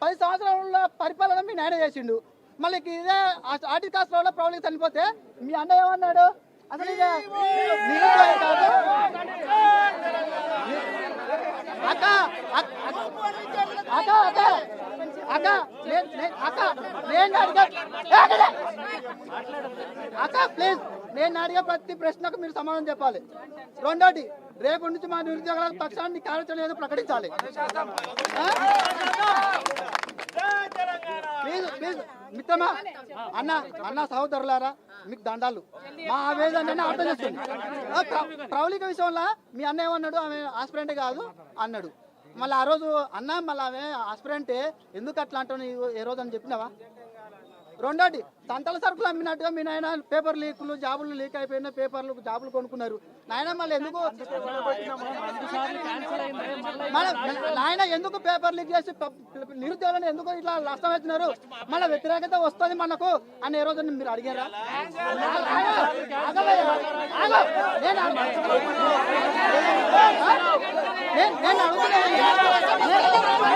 10 సంవత్సరాల పరిపాలన మీ నాయన చేసిండు. మళ్ళీ ఇదే ఆర్టీ కాస్ట్ లో ప్రౌలికి చనిపోతే మీ అన్న ఏమన్నాడు? అసలు ఇక అక్క అక్క అక్క అక్క నేను అక్క ప్లీజ్, నేను అడిగే ప్రతి ప్రశ్నకు మీరు సమాధానం చెప్పాలి. రెండోది, రేపు నుంచి మా నిరుద్యోగుల పక్షాన్ని కార్యాచరణ ఏదో ప్రకటించాలి. ప్లీజ్ ప్లీజ్ మిత్రమా, అన్న సహోదరులారా, మీకు దండాలు. మా ఆవేదన అర్థం చేస్తుంది. ప్రౌలిక విషయంలో మీ అన్న ఏమన్నాడు? ఆమె ఆస్పిరెంట్ కాదు అన్నాడు. మళ్ళీ ఆ రోజు అన్న మళ్ళీ ఆమె ఆస్పిరెంటే, ఎందుకు అట్లా అంటాను ఏ రోజు అని చెప్పినావా? రెండోది, సంతల సరుకులు అమ్మినట్టుగా మీ నాయన పేపర్ లీకులు, జాబులు లీక్ అయిపోయిన పేపర్లు జాబులు కొనుక్కున్నారు. నాయన మళ్ళీ ఎందుకు నాయన ఎందుకు పేపర్ లీక్ చేసి నిరుద్యోగులను ఎందుకు ఇట్లా నష్టం అవుతున్నారు? మళ్ళీ వ్యతిరేకత వస్తుంది మనకు అని ఏ రోజు మీరు అడిగారా? నేను